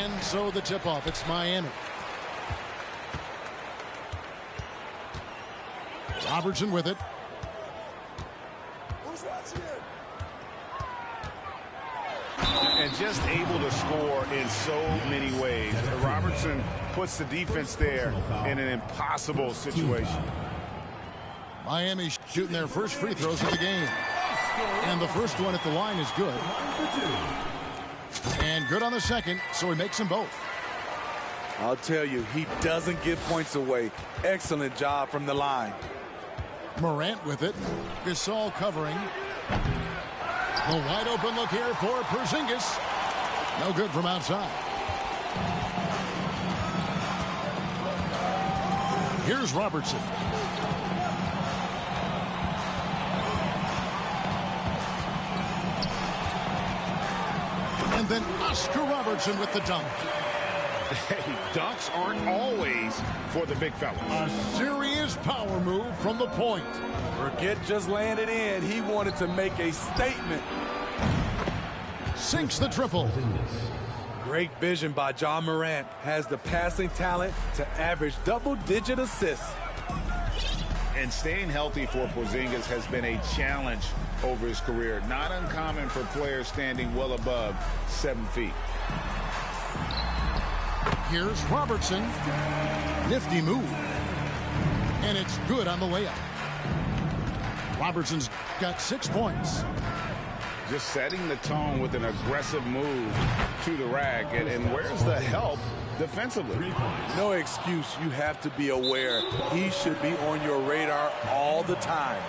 And so the tip-off, it's Miami. Robertson with it. And just able to score in so many ways. Robertson puts the defense there in an impossible situation. Miami shooting their first free throws of the game. And the first one at the line is good. And good on the second, so he makes them both. I'll tell you, he doesn't give points away. Excellent job from the line. Morant with it. Gasol covering. A wide open look here for Porzingis. No good from outside. Here's Robertson. And then Oscar Robertson with the dunk. Hey, dunks aren't always for the big fella. A serious power move from the point. Forget just laying it in. He wanted to make a statement. Sinks the triple. Great vision by John Morant. Has the passing talent to average double-digit assists. And staying healthy for Porzingis has been a challenge over his career. Not uncommon for players standing well above 7 feet. Here's Robertson. Nifty move. And it's good on the layup. Robertson's got 6 points. Just setting the tone with an aggressive move to the rack. And where's the help defensively? No excuse. You have to be aware. He should be on your radar all the time.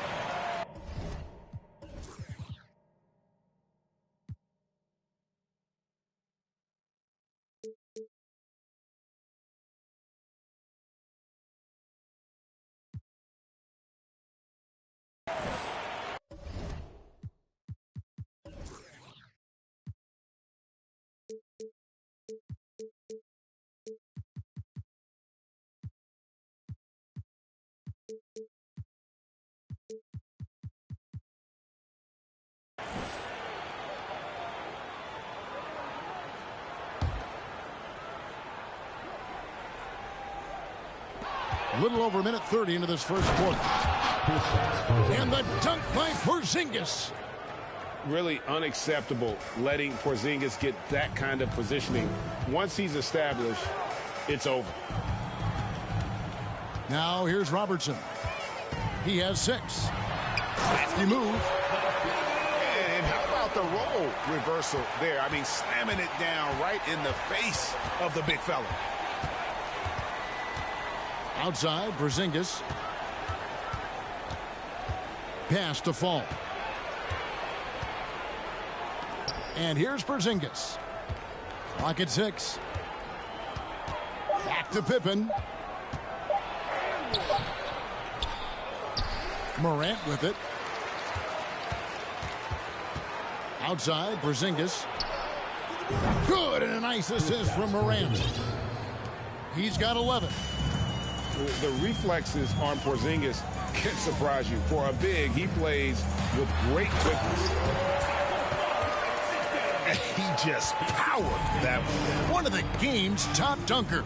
A little over a minute 30 into this first quarter. And the dunk by Porzingis. Really unacceptable letting Porzingis get that kind of positioning. Once he's established, it's over. Now here's Robertson. He has 6. Lefty move. And how about the role reversal there? I mean, slamming it down right in the face of the big fella. Outside, Porzingis. Pass to Fall. And here's Porzingis. Clock at 6. Back to Pippen. Morant with it. Outside, Porzingis. Good, and a nice assist from Morant. He's got 11. The reflexes on Porzingis can surprise you. For a big, he plays with great quickness. And he just powered that one. One of the game's top dunkers.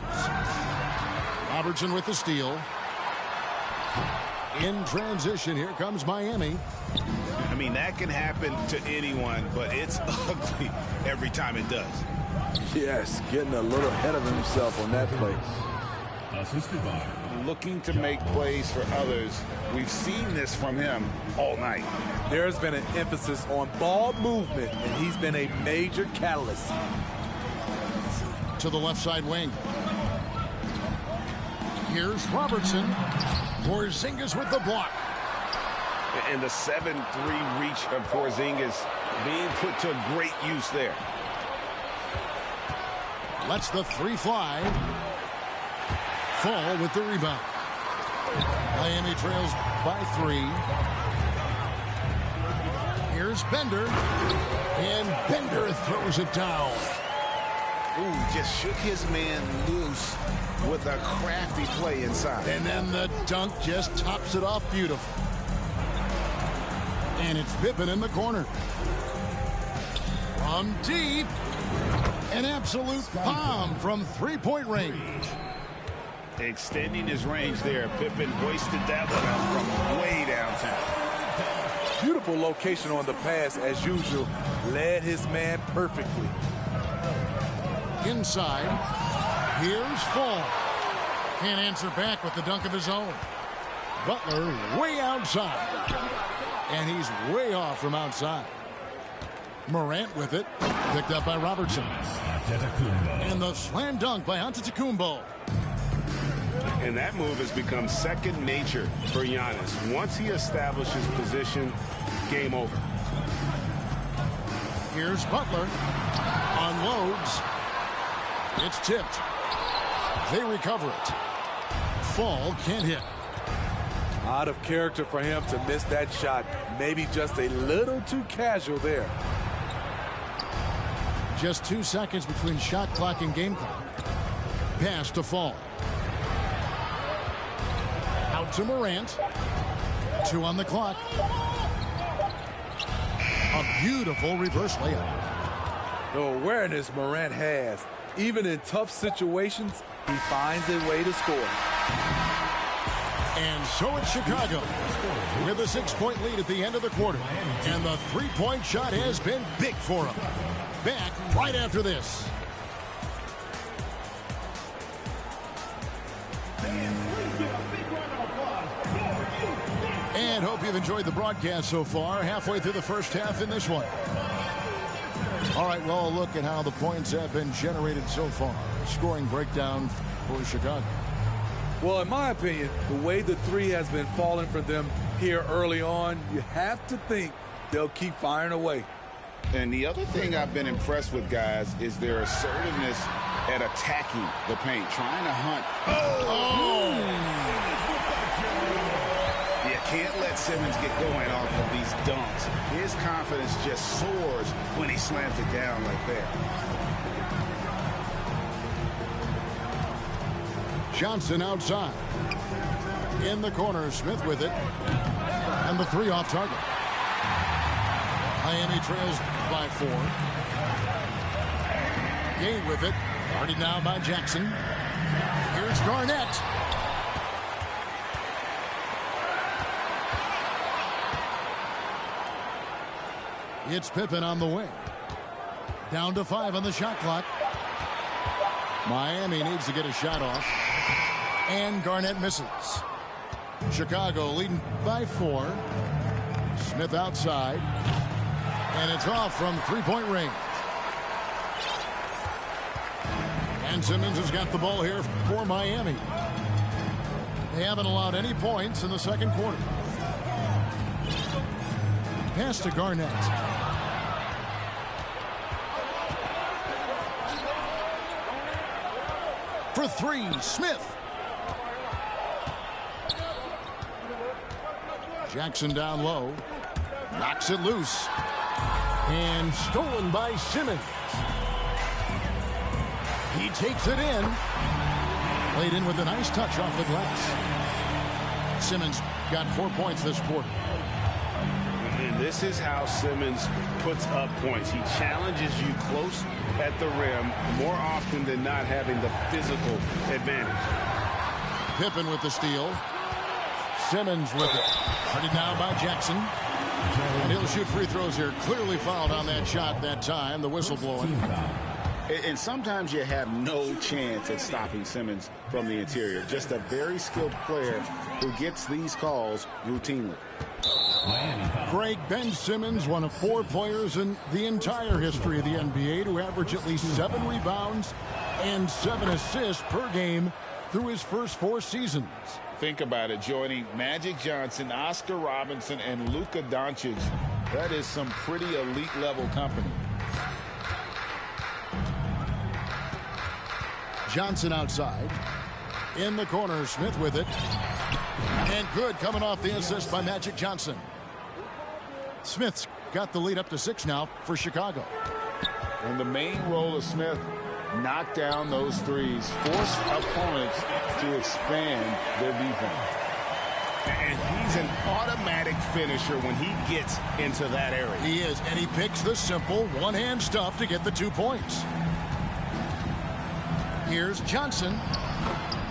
Robertson with the steal. In transition, here comes Miami. I mean, that can happen to anyone, but it's ugly every time it does. Yes, getting a little ahead of himself on that play. Looking to make plays for others. We've seen this from him all night. There's been an emphasis on ball movement, and he's been a major catalyst. To the left side wing. Here's Robertson. Porzingis with the block. And the 7-3 reach of Porzingis being put to great use there. Lets the 3 fly. Fall with the rebound. Miami trails by 3. Here's Bender. And Bender throws it down. Ooh, just shook his man loose with a crafty play inside. And then the dunk just tops it off beautiful. And it's Pippen in the corner. From deep. An absolute bomb from three-point range. Extending his range there. Pippen hoisted that one up from way downtown. Beautiful location on the pass, as usual. Led his man perfectly. Inside. Here's Fall. Can't answer back with the dunk of his own. Butler way outside. And he's way off from outside. Morant with it. Picked up by Robertson. And the slam dunk by Antetokounmpo. And that move has become second nature for Giannis. Once he establishes position, game over. Here's Butler. Unloads. It's tipped. They recover it. Fall can't hit. Out of character for him to miss that shot. Maybe just a little too casual there. Just 2 seconds between shot clock and game clock. Pass to Fall. Out to Morant. 2 on the clock. A beautiful reverse layup. The awareness Morant has. Even in tough situations, he finds a way to score. And so it's Chicago with a 6-point lead at the end of the quarter. And the three-point shot has been big for them. Back right after this. And hope you've enjoyed the broadcast so far. Halfway through the first half in this one. All right, well, a look at how the points have been generated so far. Scoring breakdown for Chicago. Well, in my opinion, the way the three has been falling for them here early on, you have to think they'll keep firing away. And the other thing I've been impressed with, guys, is their assertiveness at attacking the paint, trying to hunt. You can't let Simmons get going off of these dunks. His confidence just soars when he slams it down like that. Johnson outside. In the corner, Smith with it. And the three off target. Miami trails by 4. Gay with it. Guarded now by Jackson. Here's Garnett. It's Pippen on the wing. Down to 5 on the shot clock. Miami needs to get a shot off. And Garnett misses. Chicago leading by 4. Smith outside. And it's off from three-point range. And Simmons has got the ball here for Miami. They haven't allowed any points in the second quarter. Pass to Garnett. For 3, Smith. Jackson down low. Knocks it loose. And stolen by Simmons. He takes it in. Played in with a nice touch off the glass. Simmons got 4 points this quarter. And this is how Simmons puts up points. He challenges you close at the rim more often than not, having the physical advantage. Pippen with the steal. Simmons with it. Guarded now by Jackson. And he'll shoot free throws here. Clearly fouled on that shot that time. The whistle blowing. And sometimes you have no chance at stopping Simmons from the interior. Just a very skilled player who gets these calls routinely. Craig Ben Simmons, one of 4 players in the entire history of the NBA to average at least 7 rebounds and 7 assists per game through his first 4 seasons. Think about it, joining Magic Johnson, Oscar Robinson, and Luka Doncic. That is some pretty elite level company. Johnson outside. In the corner, Smith with it. And good, coming off the assist by Magic Johnson. Smith's got the lead up to 6 now for Chicago. And the main role of Smith, knock down those threes, force opponents to expand their defense. And he's an automatic finisher when he gets into that area. He is, and he picks the simple one-hand stuff to get the 2 points. Here's Johnson.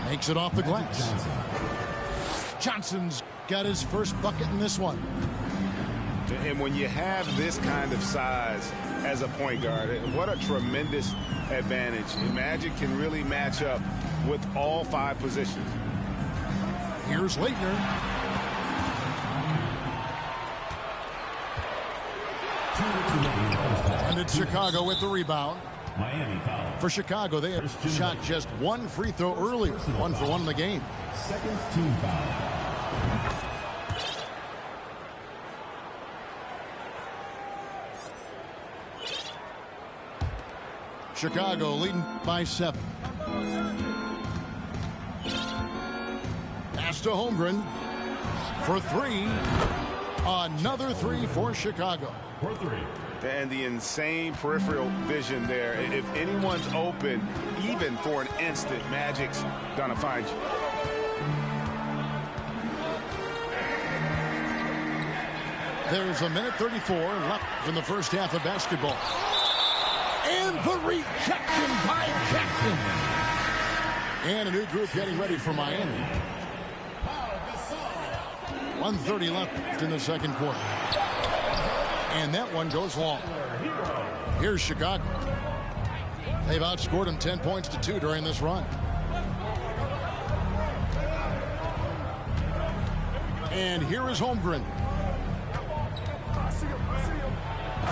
Makes it off the glass. Johnson's got his first bucket in this one. And when you have this kind of size as a point guard, what a tremendous advantage. And Magic can really match up with all 5 positions. Here's Leitner. And it's Chicago with the rebound. Miami foul. For Chicago, they had shot just 1 free throw earlier. 1 for 1 in the game. Second team foul. Chicago leading by 7. Pass to Holmgren for 3. Another 3 for Chicago. For 3. And the insane peripheral vision there. If anyone's open, even for an instant, Magic's gonna find you. There's a minute 34 left in the first half of basketball. And the rejection by Jackson. And a new group getting ready for Miami. 1:30 left in the second quarter. And that one goes long. Here's Chicago. They've outscored them 10 points to 2 during this run. And here is Holmgren.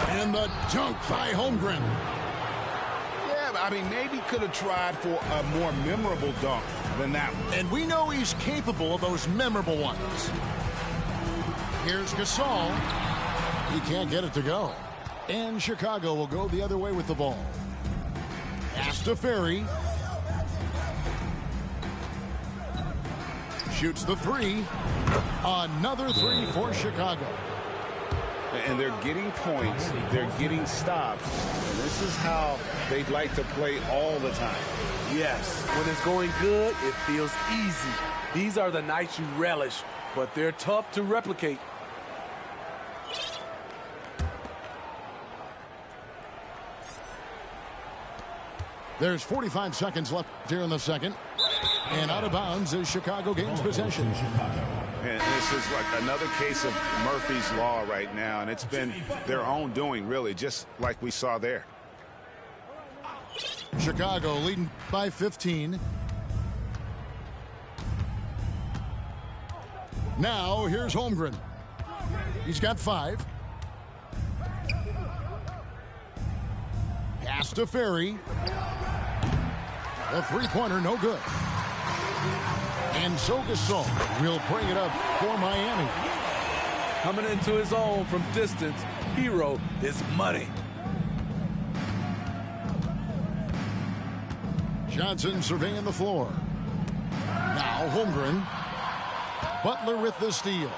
And the dunk by Holmgren. Yeah, but I mean, maybe could have tried for a more memorable dunk than that one. And we know he's capable of those memorable ones. Here's Gasol. He can't get it to go. And Chicago will go the other way with the ball. Pass to Ferry. Shoots the 3. Another 3 for Chicago. And they're getting points. They're getting stops. And this is how they'd like to play all the time. Yes, when it's going good, it feels easy. These are the nights you relish, but they're tough to replicate. There's 45 seconds left here in the second. And out of bounds as Chicago gains possession. And this is like another case of Murphy's Law right now. And it's been their own doing, really, just like we saw there. Chicago leading by 15. Now here's Holmgren. He's got 5. Pass to Ferry. The 3-pointer, no good. And so Gasol will bring it up for Miami. Coming into his own from distance, Hero is money. Johnson surveying the floor. Now Holmgren. Butler with the steal.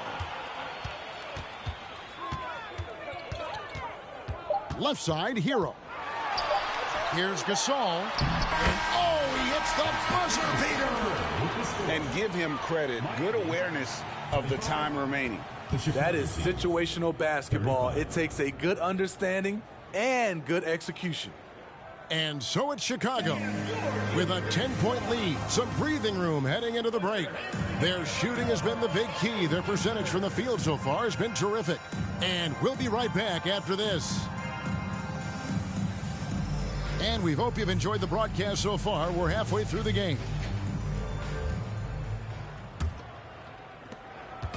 Left side, Hero. Here's Gasol. And oh, he hits the buzzer beater. And give him credit. Good awareness of the time remaining. That is situational basketball. It takes a good understanding and good execution. And so it's Chicago with a 10-point lead. Some breathing room heading into the break. Their shooting has been the big key. Their percentage from the field so far has been terrific. And we'll be right back after this. And we hope you've enjoyed the broadcast so far. We're halfway through the game.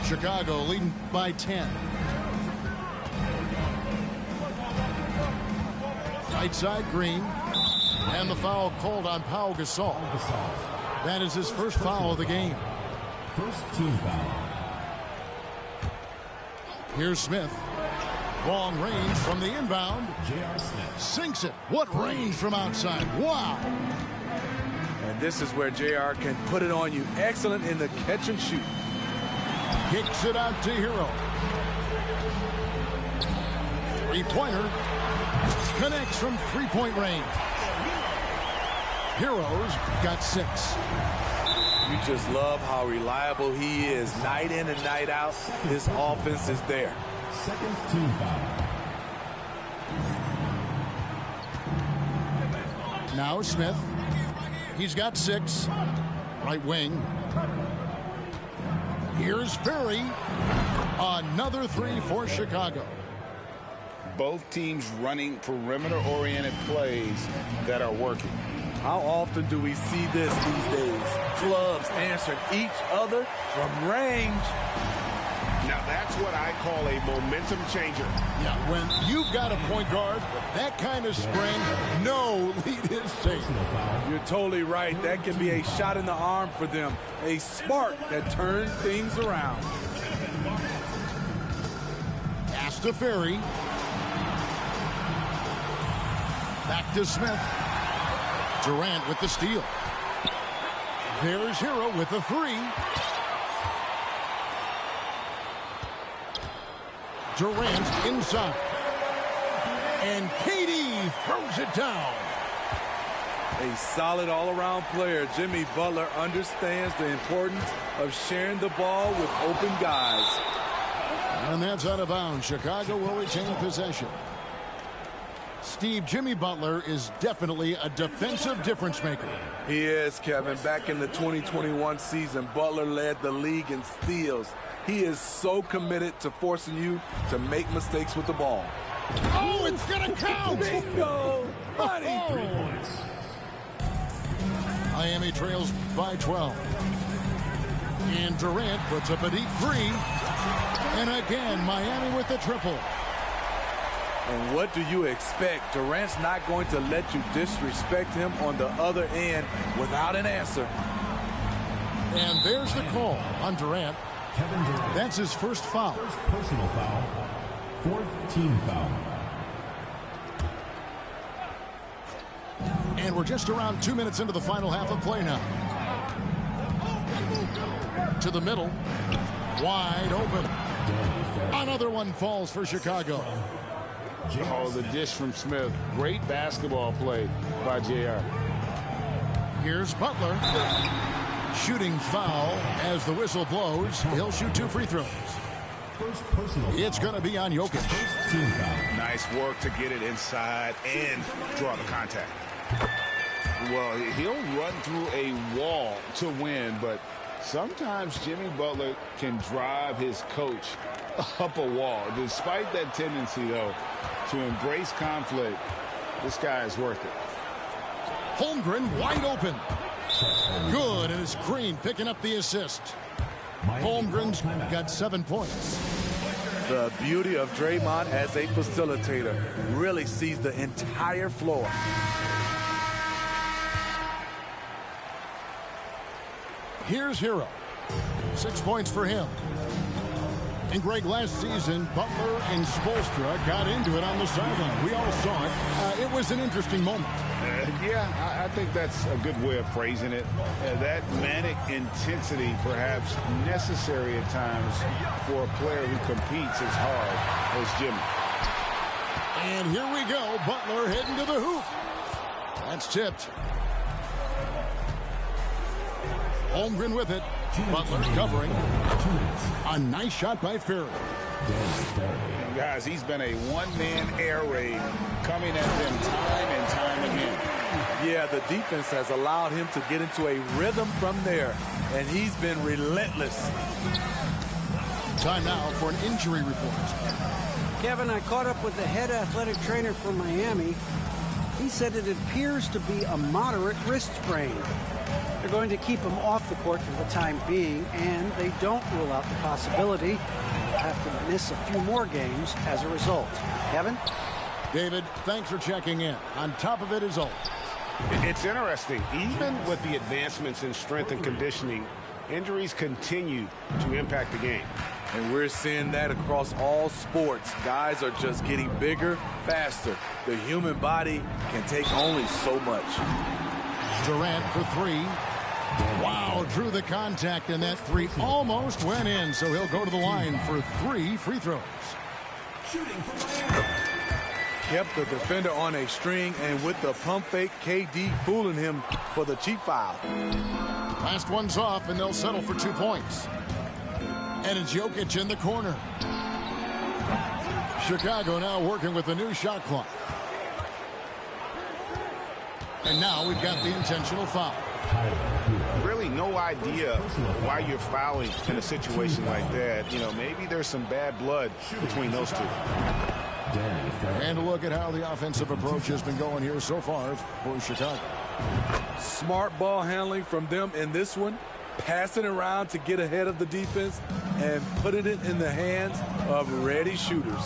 Chicago leading by 10. Right side, Green. And the foul called on Pau Gasol. That is his first foul of the game. First team foul. Here's Smith. Long range from the inbound. J.R. Smith. Sinks it. What range from outside. Wow. And this is where JR can put it on you. Excellent in the catch and shoot. Kicks it out to Hero. 3-pointer. Connects from 3-point range. Hero's got 6. You just love how reliable he is. Night in and night out, his offense is there. Second team foul. Now Smith. He's got 6. Right wing. Here's Ferry. Another 3 for Chicago. Both teams running perimeter-oriented plays that are working. How often do we see this these days? Clubs answering each other from range. Now that's what I call a momentum changer. Yeah, when you've got a point guard with that kind of spring, no lead is safe. You're totally right. That can be a shot in the arm for them. A spark that turns things around. Pass to Ferry. Back to Smith. Durant with the steal. There's Hero with the 3. Durant inside. And KD throws it down. A solid all-around player. Jimmy Butler understands the importance of sharing the ball with open guys. And that's out of bounds. Chicago will retain possession. Steve, Jimmy Butler is definitely a defensive difference maker. He is, Kevin. Back in the 2021 season, Butler led the league in steals. He is so committed to forcing you to make mistakes with the ball. Oh, it's going to count! Bingo! Money! 3 points. Miami trails by 12. And Durant puts up a deep 3. And again, Miami with the triple. And what do you expect? Durant's not going to let you disrespect him on the other end without an answer. And there's the call on Durant. Kevin Durant. That's his first foul. First personal foul. 4th team foul. And we're just around 2 minutes into the final half of play now. To the middle. Wide open. Another one falls for Chicago. Oh, the dish from Smith. Great basketball play by JR. Here's Butler. Shooting foul as the whistle blows. He'll shoot 2 free throws. First personal foul. It's going to be on Jokic. First team foul. Nice work to get it inside and draw the contact. Well, he'll run through a wall to win, but sometimes Jimmy Butler can drive his coach up a wall. Despite that tendency, though, to embrace conflict, this guy is worth it. Holmgren wide open. Good, and it's Green picking up the assist. Holmgren's got 7 points. The beauty of Draymond as a facilitator really sees the entire floor. Here's Hero. 6 points for him. And Greg, last season, Butler and Spoelstra got into it on the sideline. We all saw it. It was an interesting moment. Yeah, I think that's a good way of phrasing it. That manic intensity perhaps necessary at times for a player who competes as hard as Jimmy. And here we go. Butler heading to the hoop. That's tipped. Holmgren with it. Butler covering. A nice shot by Ferry. Guys, he's been a one-man air raid coming at them time and time again. Yeah, the defense has allowed him to get into a rhythm from there, and he's been relentless. Time now for an injury report. Kevin, I caught up with the head athletic trainer for Miami. He said it appears to be a moderate wrist sprain. They're going to keep him off the court for the time being, and they don't rule out the possibility he'll have to miss a few more games as a result. Kevin? David, thanks for checking in. On top of it is all. It's interesting. Even with the advancements in strength and conditioning, injuries continue to impact the game. And we're seeing that across all sports. Guys are just getting bigger, faster. The human body can take only so much. Durant for 3. Wow, drew the contact, and that 3 almost went in, so he'll go to the line for 3 free throws. Kept the defender on a string, and with the pump fake, KD fooling him for the cheap foul. Last one's off, and they'll settle for 2 points. And it's Jokic in the corner. Chicago now working with the new shot clock. And now we've got the intentional foul. Really no idea why you're fouling in a situation like that. You know, maybe there's some bad blood between those two. And a look at how the offensive approach has been going here so far for Chicago. Smart ball handling from them in this one, passing around to get ahead of the defense and putting it in the hands of ready shooters.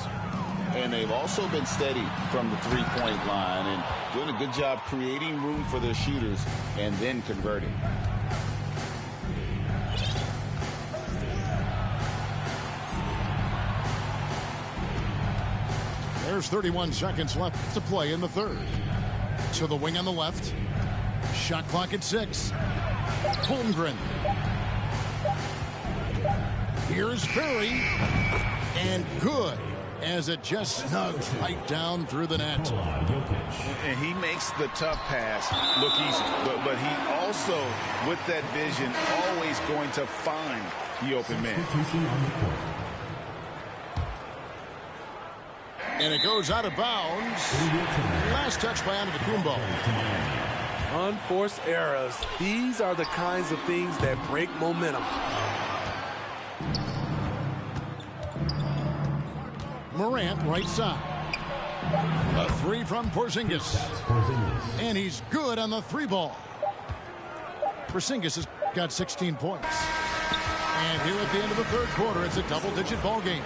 And they've also been steady from the three-point line and doing a good job creating room for their shooters and then converting. There's 31 seconds left to play in the third. To the wing on the left. Shot clock at 6. Holmgren. Here's Perry. And good, as it just snugs right down through the net. And he makes the tough pass look easy. But he also, with that vision, always going to find the open man. And it goes out of bounds. Last touch by Antetokounmpo. Unforced errors. These are the kinds of things that break momentum. Morant, right side. A three from Porzingis. And he's good on the three ball. Porzingis has got 16 points. And here at the end of the third quarter, it's a double-digit ball game.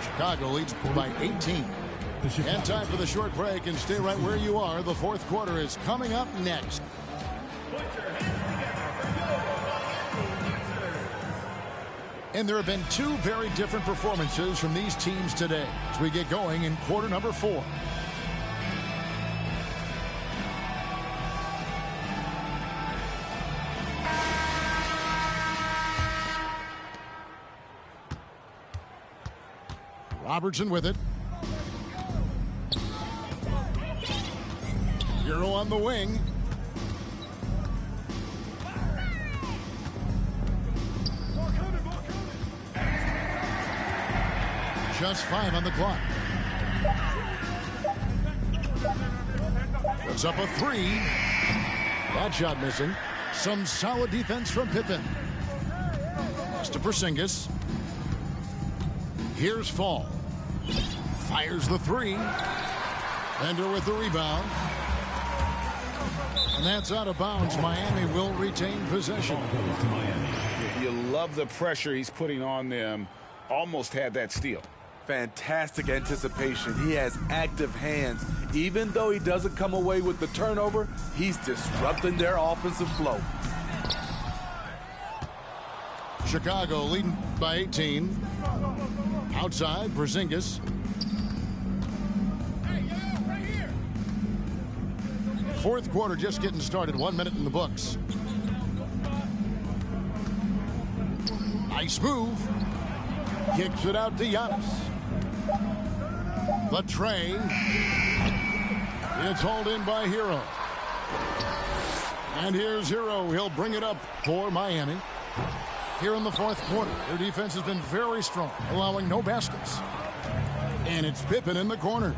Chicago leads by 18. And time for the short break, and stay right where you are. The fourth quarter is coming up next. And there have been two very different performances from these teams today as we get going in quarter number 4. Robertson with it. Euro on the wing. Just 5 on the clock. Puts up a 3. That shot missing. Some solid defense from Pippen. Pass to Porzingis. Here's Fall. Fires the 3. Bender with the rebound. And that's out of bounds. Miami will retain possession. You love the pressure he's putting on them. Almost had that steal. Fantastic anticipation. He has active hands. Even though he doesn't come away with the turnover, he's disrupting their offensive flow. Chicago leading by 18. Outside, Porzingis. Fourth quarter just getting started. 1 minute in the books. Nice move. Kicks it out to Giannis. The tray. It's hauled in by Hero. And here's Hero. He'll bring it up for Miami. Here in the fourth quarter, their defense has been very strong, allowing no baskets. And it's Pippen in the corner.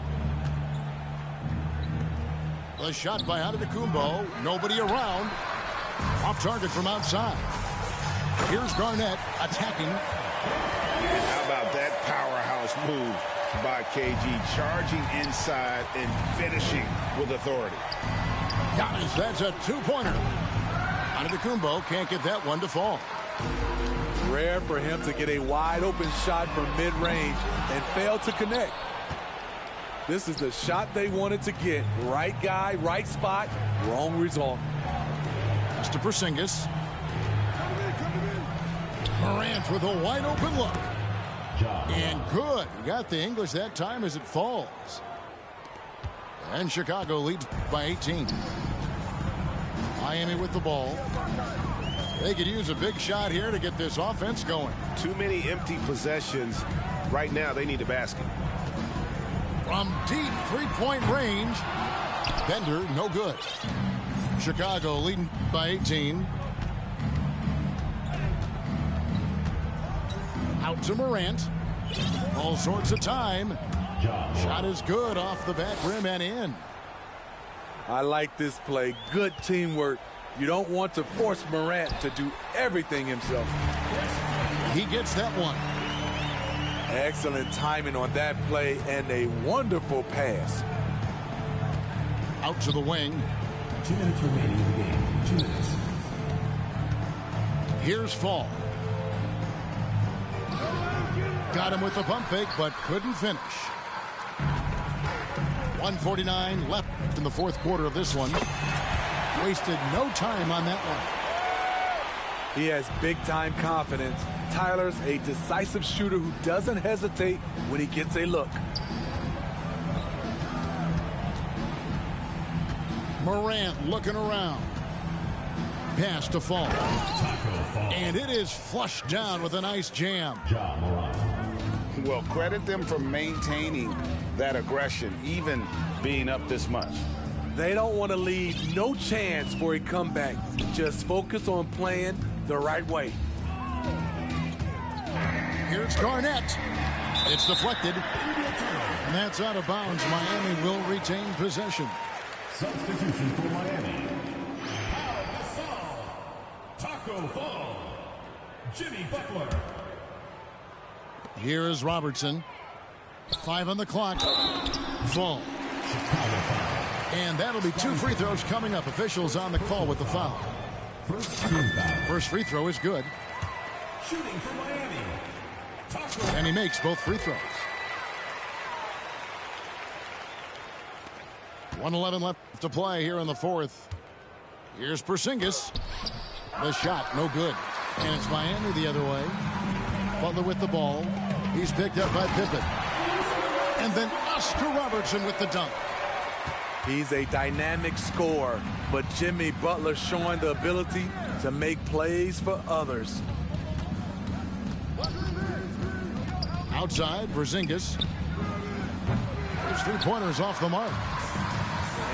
The shot by Antetokounmpo. Nobody around. Off target from outside. Here's Garnett attacking. How about that powerhouse move by KG, charging inside and finishing with authority. Giannis, that's a two-pointer. Antetokounmpo can't get that one to fall. Rare for him to get a wide-open shot from mid-range and fail to connect. This is the shot they wanted to get. Right guy, right spot, wrong result. That's to Porzingis. Morant with a wide-open look. And good. He got the English that time as it falls. And Chicago leads by 18. Miami with the ball. They could use a big shot here to get this offense going. Too many empty possessions. Right now, they need a basket. From deep three-point range. Bender, no good. Chicago leading by 18. Out to Morant. All sorts of time. Shot is good off the back rim and in. I like this play. Good teamwork. You don't want to force Morant to do everything himself. He gets that one. Excellent timing on that play and a wonderful pass. Out to the wing. 2 minutes remaining in the game. 2 minutes. Here's Fall. Got him with the pump fake, but couldn't finish. 1:49 left in the fourth quarter of this one. Wasted no time on that one. He has big-time confidence. Tyler's a decisive shooter who doesn't hesitate when he gets a look. Morant looking around. Pass to Fall. And it is flushed down with a nice jam. Well, credit them for maintaining that aggression, even being up this much. They don't want to leave no chance for a comeback. Just focus on playing the right way. Here's Garnett. It's deflected. And that's out of bounds. Miami will retain possession. Substitution for Miami. Taco Fall. Jimmy Butler. Here is Robertson. 5 on the clock. Fall. And that'll be 2 free throws coming up. Officials on the call with the foul. First team foul. First free throw is good. Shooting for Miami. Taco. And he makes both free throws. 1:11 left to play here in the fourth. Here's Porzingis. The shot, no good. And it's Miami the other way. Butler with the ball. He's picked up by Pippen. And then Oscar Robertson with the dunk. He's a dynamic scorer, but Jimmy Butler showing the ability to make plays for others. Outside, Porzingis. His three-pointers off the mark.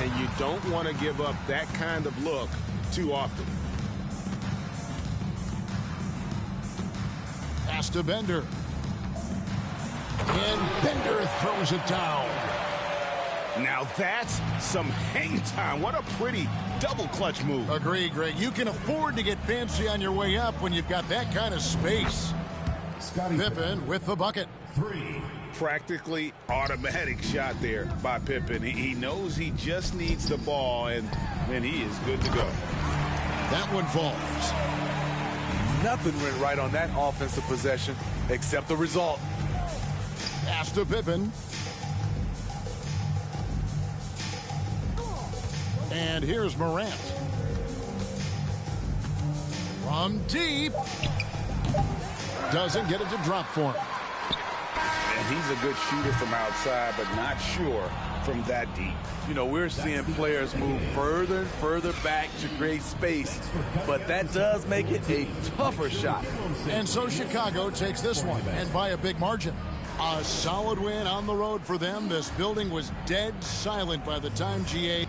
And you don't want to give up that kind of look too often. Pass to Bender. And Bender throws it down. Now that's some hang time. What a pretty double clutch move. Agree, Greg. You can afford to get fancy on your way up when you've got that kind of space. Pippen with the bucket. 3. Practically automatic shot there by Pippen. He knows he just needs the ball, and then he is good to go. That one falls. Nothing went right on that offensive possession except the result. Pass to Pippen. And here's Morant. From deep. Doesn't get it to drop for him. And he's a good shooter from outside, but not sure from that deep. You know, we're seeing players move further and further back to create space, but that does make it a tougher shot. And so Chicago takes this one, and by a big margin. A solid win on the road for them. This building was dead silent by the time GA.